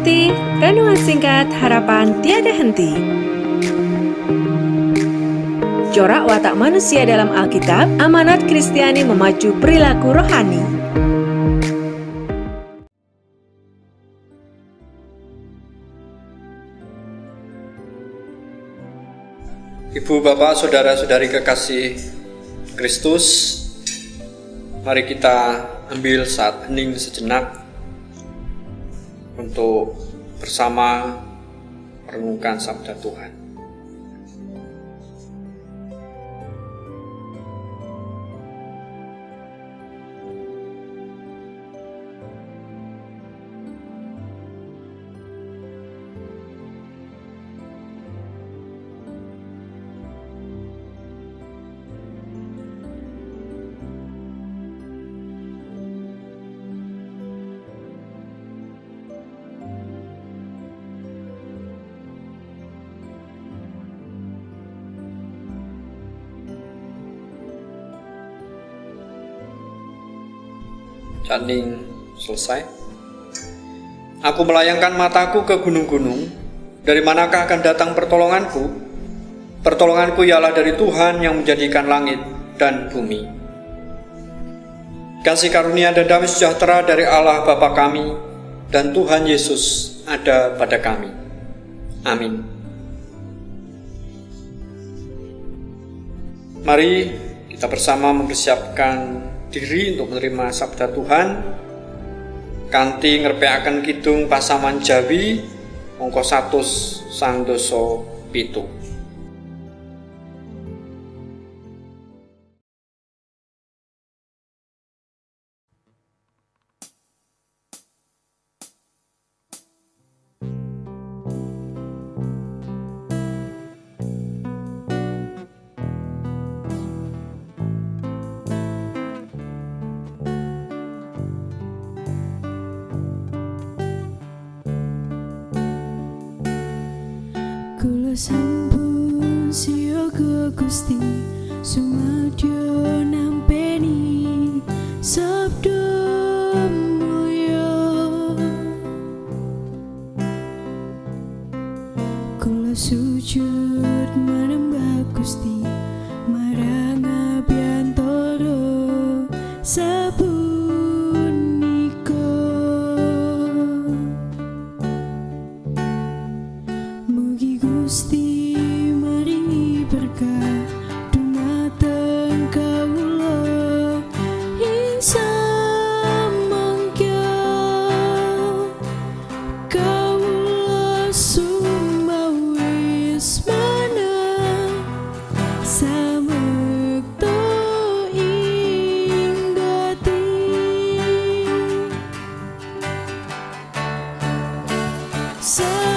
mengikuti renungan singkat harapan tiada henti. Corak watak manusia dalam Alkitab, amanat Kristiani memacu perilaku rohani. Ibu, Bapak, Saudara-saudari kekasih Kristus, mari kita ambil saat hening sejenak untuk bersama merenungkan sabda Tuhan. Hening selesai. Aku melayangkan mataku ke gunung-gunung. Dari manakah akan datang pertolonganku? Pertolonganku ialah dari Tuhan yang menjadikan langit dan bumi. Kasih karunia dan damai sejahtera dari Allah Bapa kami dan Tuhan Yesus ada pada kami. Amin. Mari kita bersama mempersiapkan diri untuk menerima sabda Tuhan. Kanthi ngerpeaken kidung Pasaman Jawi angka 100 sang doso pitu. Kula sampun siyaga Gusti sumadyo nampeni sabda mulya. Kula sujud manembah Gusti marang abiyantara sapunika. Mugi Gusti maringi berkah dumateng kawula ing samangka kawula sumawis manah samekta ing gati. Sampun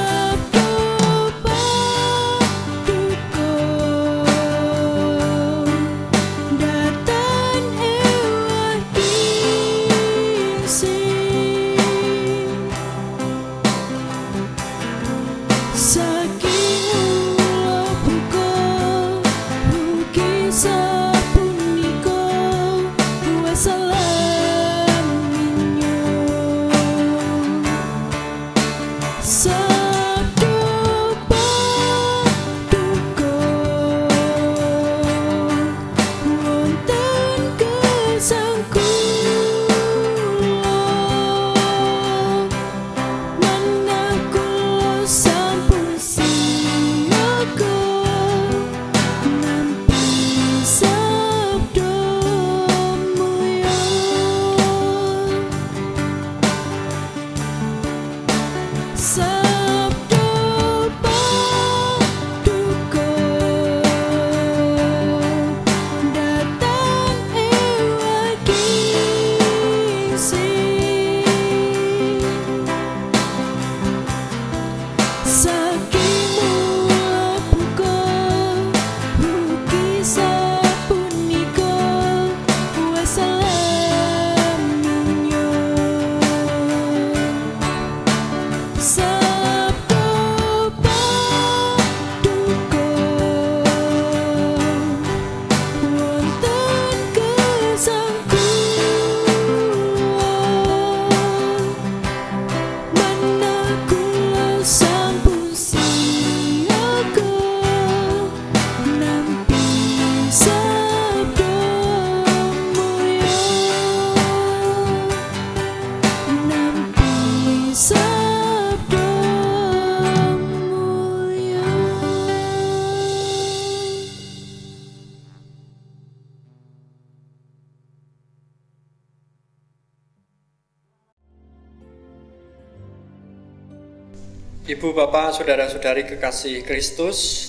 Ibu, Bapak, Saudara-saudari kekasih Kristus,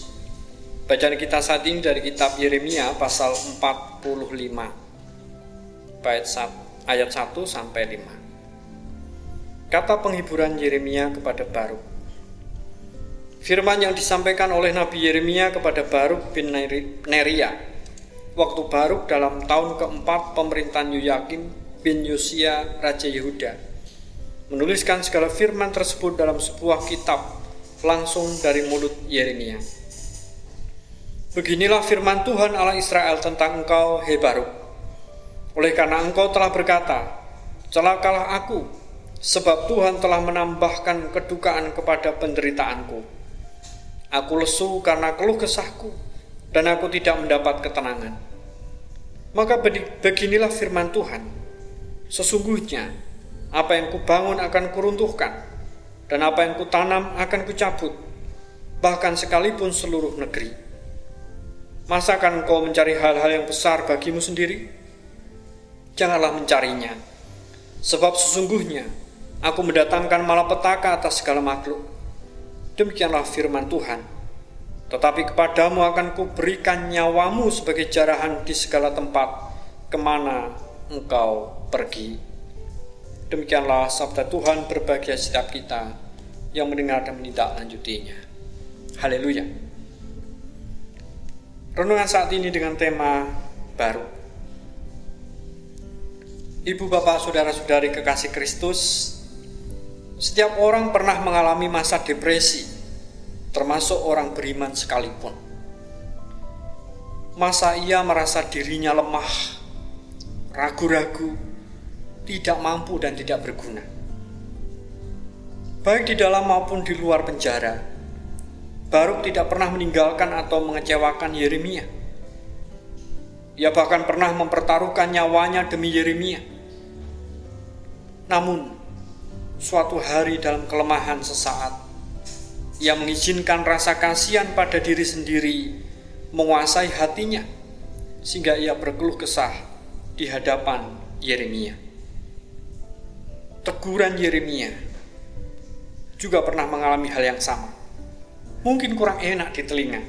bacaan kita saat ini dari kitab Yeremia pasal 45 ayat 1 sampai 5. Kata penghiburan Yeremia kepada Baruk. Firman yang disampaikan oleh Nabi Yeremia kepada Baruk bin Neria waktu Baruk dalam tahun keempat pemerintahan Yoyakim bin Yosia Raja Yehuda menuliskan segala firman tersebut dalam sebuah kitab langsung dari mulut Yeremia. Beginilah firman Tuhan Allah Israel tentang engkau, hai Baruk. Oleh karena engkau telah berkata, celakalah aku, sebab Tuhan telah menambahkan kedukaan kepada penderitaanku. Aku lesu karena keluh kesahku, dan aku tidak mendapat ketenangan. Maka beginilah firman Tuhan, sesungguhnya apa yang kubangun akan kuruntuhkan, dan apa yang kutanam akan kucabut, bahkan sekalipun seluruh negeri. Masakan engkau mencari hal-hal yang besar bagimu sendiri? Janganlah mencarinya, sebab sesungguhnya aku mendatangkan malapetaka atas segala makhluk. Demikianlah firman Tuhan. Tetapi kepadamu akan kuberikan nyawamu sebagai jarahan di segala tempat kemana engkau pergi. Demikianlah sabda Tuhan, berbahagia setiap kita yang mendengar dan menindaklanjutinya. Haleluya. Renungan saat ini dengan tema baru. Ibu, Bapak, Saudara-saudari kekasih Kristus, setiap orang pernah mengalami masa depresi, termasuk orang beriman sekalipun. Masa ia merasa dirinya lemah, ragu-ragu, tidak mampu dan tidak berguna. Baik di dalam maupun di luar penjara, Baruk tidak pernah meninggalkan atau mengecewakan Yeremia. Ia bahkan pernah mempertaruhkan nyawanya demi Yeremia. Namun, suatu hari dalam kelemahan sesaat, ia mengizinkan rasa kasihan pada diri sendiri menguasai hatinya, sehingga ia berkeluh kesah di hadapan Yeremia. Teguran Yeremia juga pernah mengalami hal yang sama. Mungkin kurang enak di telinga.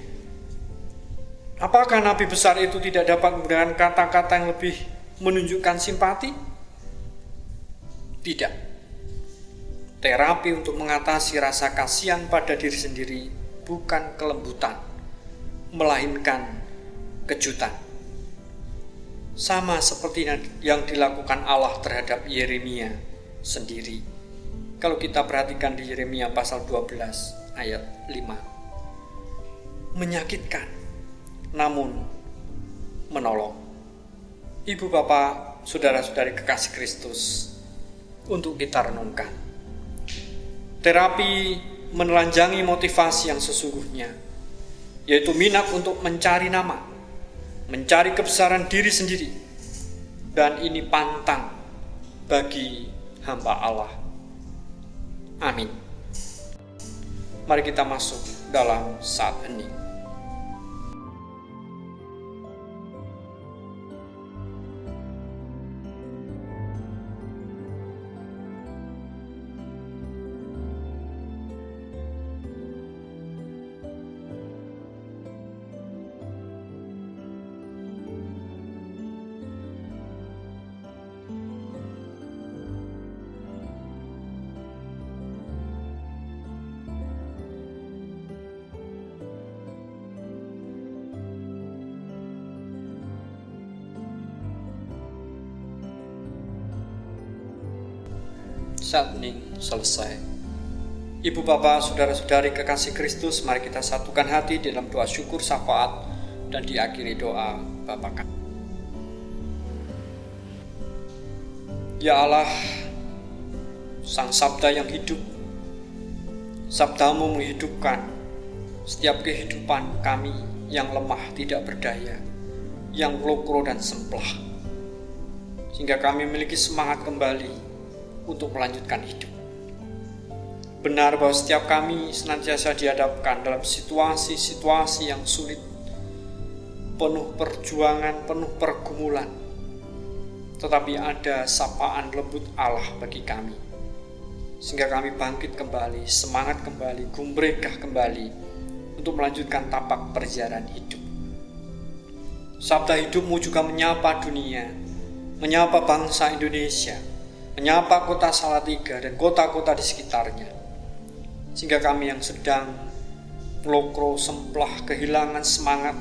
Apakah nabi besar itu tidak dapat menggunakan kata-kata yang lebih menunjukkan simpati? Tidak. Terapi untuk mengatasi rasa kasihan pada diri sendiri bukan kelembutan, melainkan kejutan. Sama seperti yang dilakukan Allah terhadap Yeremia sendiri. Kalau kita perhatikan di Yeremia pasal 12 ayat 5. Menyakitkan, namun menolong. Ibu, Bapak, Saudara-saudari kekasih Kristus, untuk kita renungkan. Terapi menelanjangi motivasi yang sesungguhnya, yaitu minat untuk mencari nama, mencari kebesaran diri sendiri, dan ini pantang bagi hamba Allah. Amin. Mari kita masuk dalam saat hening. Saat hening selesai. Ibu, Bapak, Saudara-saudari kekasih Kristus, mari kita satukan hati dalam doa syukur syafaat dan diakhiri doa Bapa kami. Ya Allah, Sang Sabda yang hidup, Sabdamu menghidupkan setiap kehidupan kami yang lemah tidak berdaya, yang lokro dan semplah, sehingga kami memiliki semangat kembali untuk melanjutkan hidup. Benar bahwa setiap kami senantiasa dihadapkan dalam situasi-situasi yang sulit, penuh perjuangan, penuh pergumulan, tetapi ada sapaan lembut Allah bagi kami. sehingga kami bangkit kembali, semangat kembali, gumregah kembali untuk melanjutkan tapak perjalanan hidup. Sabda hidupmu juga menyapa dunia, menyapa bangsa Indonesia, menyapa kota Salatiga dan kota-kota di sekitarnya, sehingga kami yang sedang melokro semplah kehilangan semangat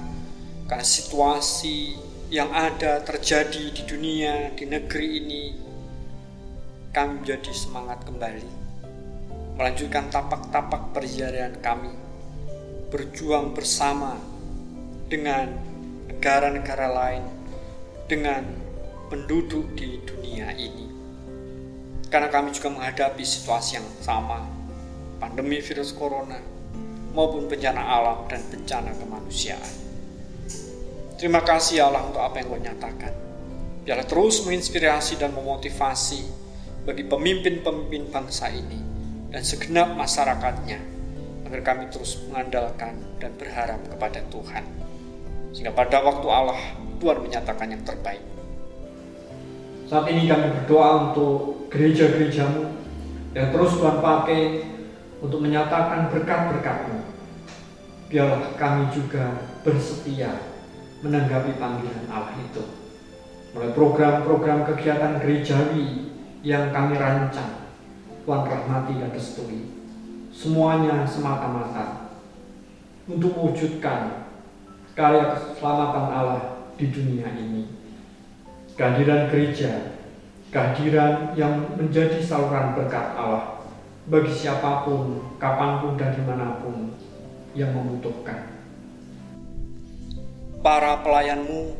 karena situasi yang ada terjadi di dunia, di negeri ini, kami menjadi semangat kembali melanjutkan tapak-tapak perjalanan kami, berjuang bersama dengan negara-negara lain, dengan penduduk di dunia ini. Karena kami juga menghadapi situasi yang sama, pandemi virus corona maupun bencana alam dan bencana kemanusiaan. Terima kasih Allah untuk apa yang Kau nyatakan. Biarlah terus menginspirasi dan memotivasi bagi pemimpin-pemimpin bangsa ini dan segenap masyarakatnya, agar kami terus mengandalkan dan berharap kepada Tuhan, sehingga pada waktu Allah Tuhan menyatakan yang terbaik. Saat ini kami berdoa untuk gereja-gerejamu yang terus Tuhan pakai untuk menyatakan berkat-berkat-Mu. Biarlah kami juga bersetia menanggapi panggilan Allah itu, mulai program-program kegiatan gerejawi yang kami rancang, Tuhan rahmati dan restui. Semuanya semata-mata untuk mewujudkan karya keselamatan Allah di dunia ini. Kehadiran gereja, kehadiran yang menjadi saluran berkat Allah bagi siapapun, kapanpun dan dimanapun yang membutuhkan. Para pelayanmu,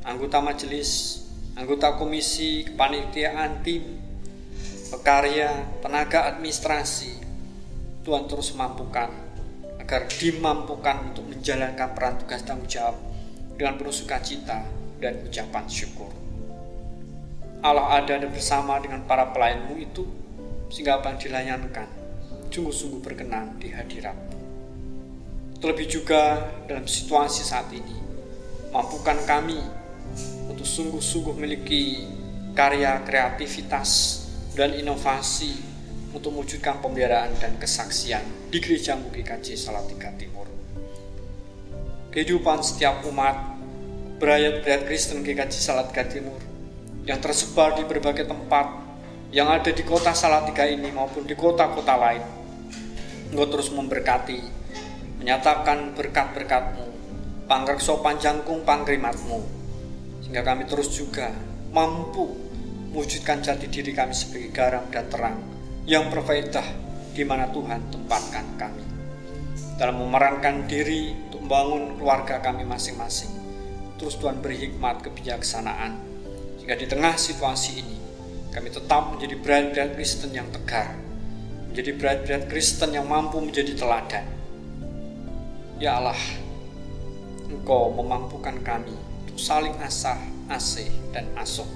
anggota majelis, anggota komisi, kepanitiaan, tim, pekarya, tenaga administrasi, Tuhan terus mampukan agar dimampukan untuk menjalankan peran tugas tanggung jawab dengan penuh sukacita dan ucapan syukur. Allah ada dan bersama dengan para pelayanmu itu, sehingga apa yang dilayankan sungguh-sungguh berkenan di hadirat-Mu. Terlebih juga dalam situasi saat ini, mampukan kami untuk sungguh-sungguh memiliki karya kreativitas dan inovasi untuk mewujudkan pemeliharaan dan kesaksian di Gereja GKJ Salatiga Timur. Kehidupan setiap umat berayat-berayat Kristen GKJ Salatiga Timur yang tersebar di berbagai tempat yang ada di kota Salatiga ini maupun di kota-kota lain, Engkau terus memberkati, menyatakan berkat-berkat-Mu, pangreksa panjangkung pangrimat-Mu, sehingga kami terus juga mampu mewujudkan jati diri kami sebagai garam dan terang yang berfaedah di mana Tuhan tempatkan kami, dalam memerankan diri untuk membangun keluarga kami masing-masing. Terus Tuhan beri hikmat kebijaksanaan, sehingga di tengah situasi ini kami tetap menjadi brand-brand Kristen yang tegar, menjadi brand-brand Kristen yang mampu menjadi teladan. Ya Allah, Engkau memampukan kami untuk saling asah, asih, dan asuh.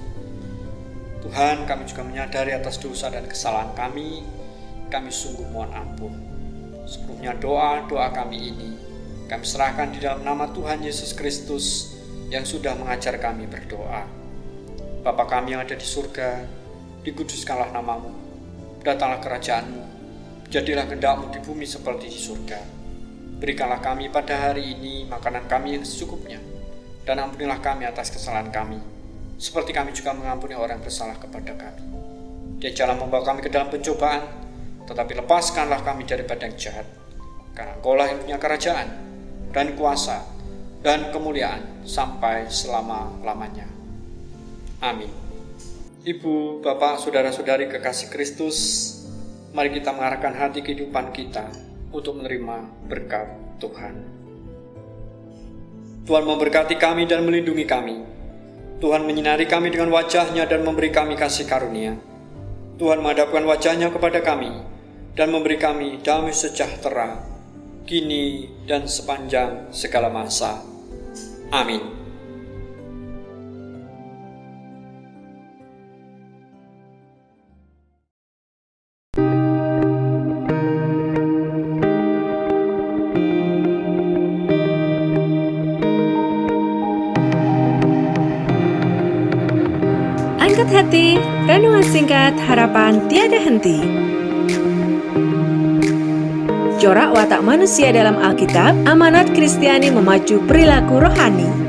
Tuhan, kami juga menyadari atas dosa dan kesalahan kami sungguh mohon ampun. Sepenuhnya doa-doa kami ini kami serahkan di dalam nama Tuhan Yesus Kristus yang sudah mengajar kami berdoa. Bapa kami yang ada di surga, dikuduskanlah nama-Mu, datanglah kerajaan-Mu, jadilah kehendak-Mu di bumi seperti di surga. Berikanlah kami pada hari ini makanan kami yang secukupnya, dan ampunilah kami atas kesalahan kami, seperti kami juga mengampuni orang yang bersalah kepada kami. Dan janganlah membawa kami ke dalam pencobaan, tetapi lepaskanlah kami daripada yang jahat. Karena Engkau-lah yang punya kerajaan, dan kuasa, dan kemuliaan sampai selama-lamanya. Amin. Ibu, Bapak, Saudara-saudari kekasih Kristus, mari kita mengarahkan hati kehidupan kita untuk menerima berkat Tuhan. Tuhan memberkati kami dan melindungi kami. Tuhan menyinari kami dengan wajah-Nya dan memberi kami kasih karunia. Tuhan menghadapkan wajah-Nya kepada kami dan memberi kami damai sejahtera, kini dan sepanjang segala masa. Amin. Angkat hati, renungan singkat harapan tiada henti. corak watak manusia dalam Alkitab, amanat Kristiani memacu perilaku rohani.